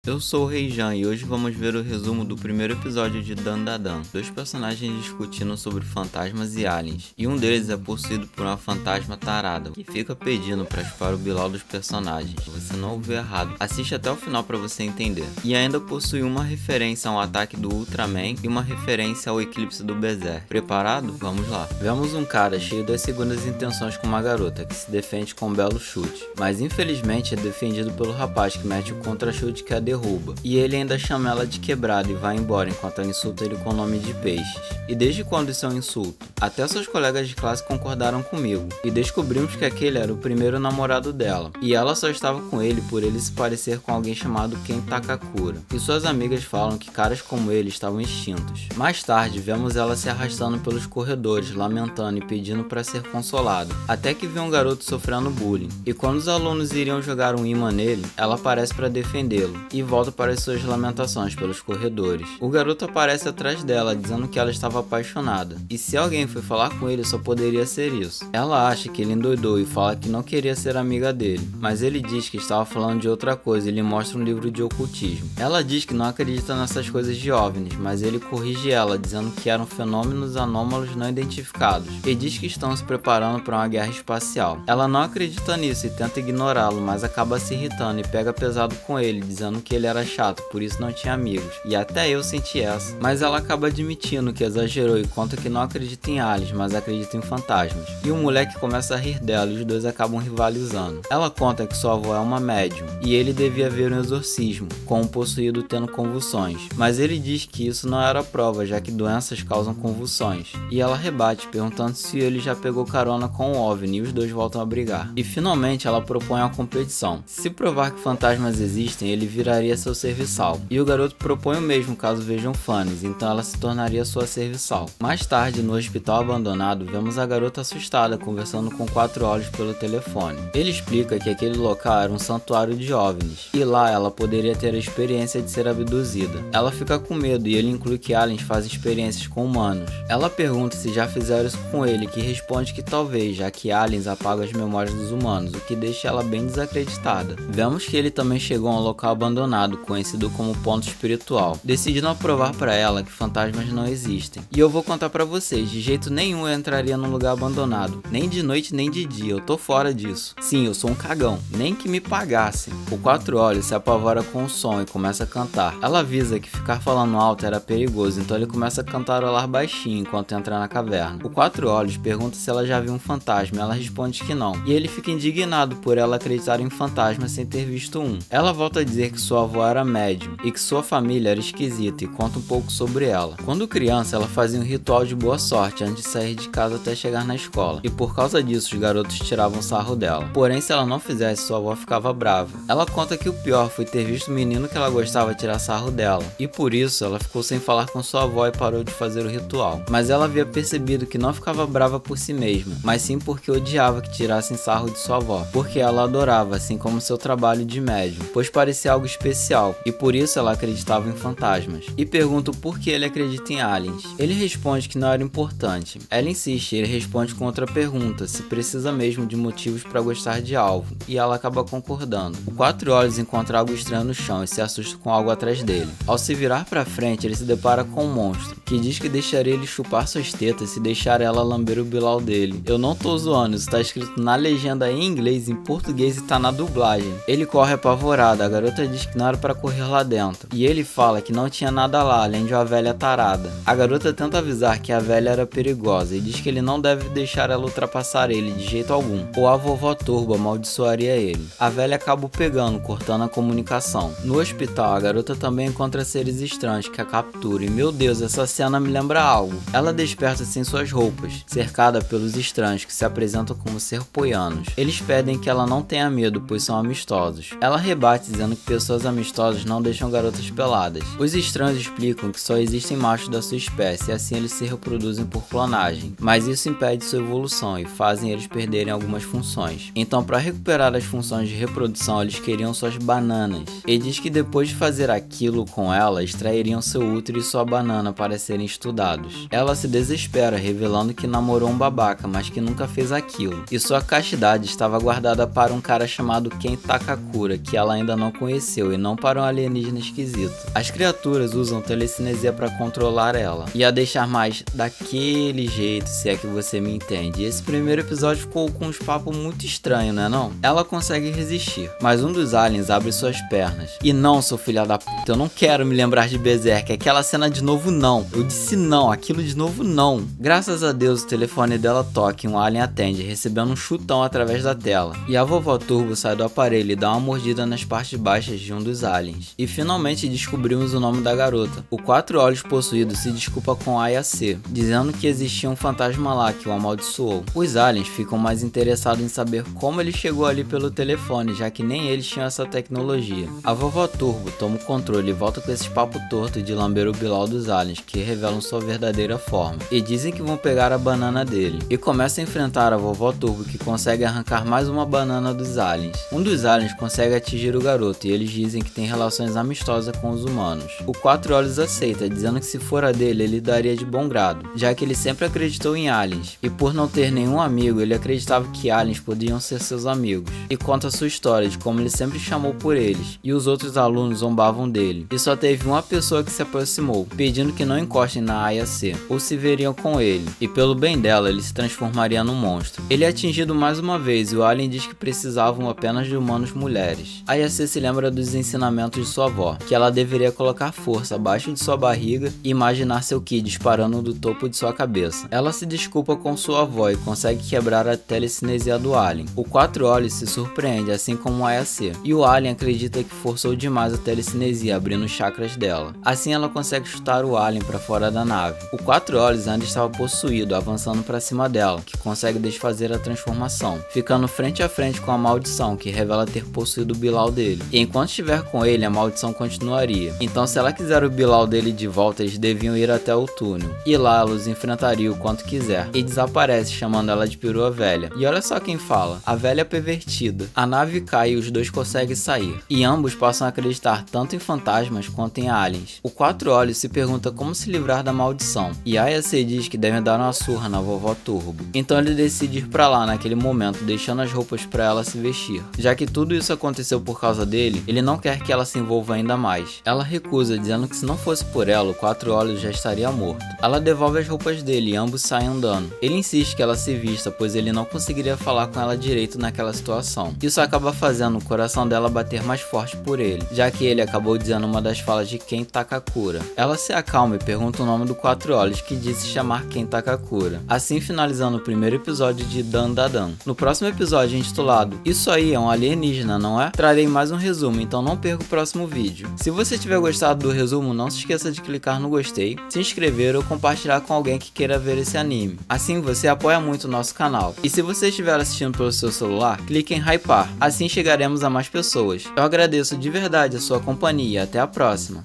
Eu sou o Reijan e hoje vamos ver o resumo do primeiro episódio de Dandadan. Dois personagens discutindo sobre fantasmas e aliens, e um deles é possuído por uma fantasma tarada, que fica pedindo para chupar o bilau dos personagens. Você não ouviu errado, assiste até o final para você entender. E ainda possui uma referência a um ataque do Ultraman e uma referência ao eclipse do Berserk. Preparado? Vamos lá. Vemos um cara cheio das segundas intenções com uma garota, que se defende com um belo chute, mas infelizmente é defendido pelo rapaz que mete o contra-chute que a derruba, e ele ainda chama ela de quebrada e vai embora enquanto ela insulta ele com o nome de peixes. E desde quando isso é um insulto? Até seus colegas de classe concordaram comigo, e descobrimos que aquele era o primeiro namorado dela, e ela só estava com ele por ele se parecer com alguém chamado Ken Takakura, e suas amigas falam que caras como ele estavam extintos. Mais tarde, vemos ela se arrastando pelos corredores, lamentando e pedindo para ser consolada, até que vê um garoto sofrendo bullying, e quando os alunos iriam jogar um imã nele, ela aparece para defendê-lo, e volta para as suas lamentações pelos corredores. O garoto aparece atrás dela, dizendo que ela estava apaixonada, e se alguém foi falar com ele só poderia ser isso. Ela acha que ele endoidou e fala que não queria ser amiga dele, mas ele diz que estava falando de outra coisa e lhe mostra um livro de ocultismo. Ela diz que não acredita nessas coisas de OVNIs, mas ele corrige ela, dizendo que eram fenômenos anômalos não identificados, e diz que estão se preparando para uma guerra espacial. Ela não acredita nisso e tenta ignorá-lo, mas acaba se irritando e pega pesado com ele, dizendo que ele era chato, por isso não tinha amigos, e até eu senti essa. Mas ela acaba admitindo que exagerou e conta que não acredita em aliens, mas acredita em fantasmas. E o moleque começa a rir dela e os dois acabam rivalizando. Ela conta que sua avó é uma médium, e ele devia ver um exorcismo, com um possuído tendo convulsões, mas ele diz que isso não era prova, já que doenças causam convulsões. E ela rebate, perguntando se ele já pegou carona com o OVNI, e os dois voltam a brigar. E finalmente ela propõe uma competição. Se provar que fantasmas existem, ele viraria seu serviçal, e o garoto propõe o mesmo caso vejam fãs, então ela se tornaria sua serviçal. Mais tarde, no hospital abandonado, vemos a garota assustada conversando com Quatro Olhos pelo telefone. Ele explica que aquele local era um santuário de OVNIs, e lá ela poderia ter a experiência de ser abduzida. Ela fica com medo e ele inclui que aliens fazem experiências com humanos. Ela pergunta se já fizeram isso com ele, que responde que talvez, já que aliens apagam as memórias dos humanos, o que deixa ela bem desacreditada. Vemos que ele também chegou a um local abandonado, conhecido como ponto espiritual, decidindo provar para ela que fantasmas não existem. E eu vou contar para vocês, de jeito nenhum eu entraria num lugar abandonado, nem de noite nem de dia, eu tô fora disso. Sim, eu sou um cagão, nem que me pagassem. O Quatro Olhos se apavora com o som e começa a cantar. Ela avisa que ficar falando alto era perigoso, então ele começa a cantarolar baixinho enquanto entra na caverna. O Quatro Olhos pergunta se ela já viu um fantasma, ela responde que não, e ele fica indignado por ela acreditar em fantasmas sem ter visto um. Ela volta a dizer que sua avó era médium e que sua família era esquisita e conta um pouco sobre ela. Quando criança, ela fazia um ritual de boa sorte antes de sair de casa até chegar na escola, e por causa disso os garotos tiravam sarro dela. Porém, se ela não fizesse, sua avó ficava brava. Ela conta que o pior foi ter visto o menino que ela gostava tirar sarro dela, e por isso ela ficou sem falar com sua avó e parou de fazer o ritual. Mas ela havia percebido que não ficava brava por si mesma, mas sim porque odiava que tirassem sarro de sua avó, porque ela adorava, assim como seu trabalho de médium, pois parecia algo especial, e por isso ela acreditava em fantasmas. E pergunta por que ele acredita em aliens. Ele responde que não era importante. Ela insiste e ele responde com outra pergunta, se precisa mesmo de motivos para gostar de algo, e ela acaba concordando. O Quatro Olhos encontra algo estranho no chão e se assusta com algo atrás dele. Ao se virar para frente, ele se depara com um monstro, que diz que deixaria ele chupar suas tetas se deixar ela lamber o bilau dele. Eu não tô zoando, isso tá escrito na legenda em inglês, em português e tá na dublagem. Ele corre apavorado, a garota diz que não era para correr lá dentro, e ele fala que não tinha nada lá, além de uma velha tarada. A garota tenta avisar que a velha era perigosa e diz que ele não deve deixar ela ultrapassar ele de jeito algum, ou a vovó Turba amaldiçoaria ele. A velha acaba o pegando, cortando a comunicação. No hospital, a garota também encontra seres estranhos que a capturam, e meu Deus, essa cena me lembra algo. Ela desperta sem suas roupas, cercada pelos estranhos que se apresentam como serpoianos. Eles pedem que ela não tenha medo, pois são amistosos. Ela rebate dizendo que pessoas amistosas não deixam garotas peladas. Os estranhos explicam que só existem machos da sua espécie e assim eles se reproduzem por clonagem, mas isso impede sua evolução e fazem eles perderem algumas funções. Então, para recuperar as funções de reprodução, eles queriam suas bananas. E diz que depois de fazer aquilo com ela, extrairiam seu útero e sua banana para serem estudados. Ela se desespera, revelando que namorou um babaca, mas que nunca fez aquilo. E sua castidade estava guardada para um cara chamado Ken Takakura, que ela ainda não conheceu, e não para um alienígena esquisito. As criaturas usam telecinesia para controlar ela e a deixar mais daquele jeito, se é que você me entende. E esse primeiro episódio ficou com uns papos muito estranhos, né não? Ela consegue resistir, mas um dos aliens abre suas pernas. E não, seu filho da puta, eu não quero me lembrar de Berserk, aquela cena de novo não. Eu disse não, aquilo de novo não. Graças a Deus o telefone dela toca e um alien atende, recebendo um chutão através da tela. E a vovó Turbo sai do aparelho e dá uma mordida nas partes baixas de um dos aliens. E finalmente descobrimos o nome da garota. O Quatro Olhos possuído se desculpa com Ayase, dizendo que existia um fantasma lá que o amaldiçoou. Os aliens ficam mais interessados em saber como ele chegou ali pelo telefone, já que nem eles tinham essa tecnologia. A vovó Turbo toma o controle e volta com esse papo torto de lamber o bilau dos aliens, que revelam sua verdadeira forma, e dizem que vão pegar a banana dele, e começa a enfrentar a vovó Turbo, que consegue arrancar mais uma banana dos aliens. Um dos aliens consegue atingir o garoto, e eles dizem que tem relações amistosas com os humanos. O Quatro Olhos aceita, dizendo que se for a dele, ele daria de bom grado, já que ele sempre acreditou em aliens, e por não ter nenhum amigo, ele acreditava que aliens podiam ser seus amigos, e conta sua história de como ele sempre chamou por eles, e os outros alunos zombavam dele, e só teve uma pessoa que se aproximou, pedindo que não encostem na Ayase, ou se veriam com ele, e pelo bem dela, ele se transformaria num monstro. Ele é atingido mais uma vez, e o alien diz que precisavam apenas de humanos mulheres. Ayase se lembra dos ensinamentos de sua avó, que ela deveria colocar força abaixo de sua barriga e imaginar seu ki disparando do topo de sua cabeça. Ela se desculpa com sua avó e consegue quebrar a telecinesia do alien. O Quatro Olhos se surpreende, assim como Ayase, e o alien acredita que forçou demais a telecinesia, abrindo os chakras dela. Assim ela consegue chutar o alien para fora da nave. O Quatro Olhos ainda estava possuído, avançando para cima dela, que consegue desfazer a transformação, ficando frente a frente com a maldição, que revela ter possuído o bilau dele. E enquanto estiver com ele, a maldição continuaria. Então, se ela quiser o bilau dele de volta, eles deviam ir até o túnel. E lá ela os enfrentaria o quanto quiser. E desaparece, chamando ela de perua velha. E olha só quem fala, a velha pervertida. A nave cai e os dois conseguem sair. E ambos passam a acreditar tanto em fantasmas quanto em aliens. O Quatro Olhos se pergunta como se livrar da maldição. E Ayase diz que devem dar uma surra na vovó Turbo. Então ele decide ir pra lá naquele momento, deixando as roupas pra ela se vestir. Já que tudo isso aconteceu por causa dele, ele não quer que ela se envolva ainda mais. Ela recusa, dizendo que se não fosse por ela, o Quatro Olhos já estaria morto. Ela devolve as roupas dele e ambos saem andando. Ele insiste que ela se vista, pois ele não conseguiria falar com ela direito naquela situação. Isso acaba fazendo o coração dela bater mais forte por ele, já que ele acabou dizendo uma das falas de Ken Takakura. Ela se acalma e pergunta o nome do Quatro Olhos, que diz se chamar Ken Takakura. Assim finalizando o primeiro episódio de Dandadan. No próximo episódio, intitulado Isso aí é um alienígena, não é? Trarei mais um resumo, então não perca o próximo vídeo. Se você tiver gostado do resumo, não se esqueça de clicar no gostei, se inscrever ou compartilhar com alguém que queira ver esse anime. Assim você apoia muito o nosso canal. E se você estiver assistindo pelo seu celular, clique em hypar, assim chegaremos a mais pessoas. Eu agradeço de verdade a sua companhia e até a próxima.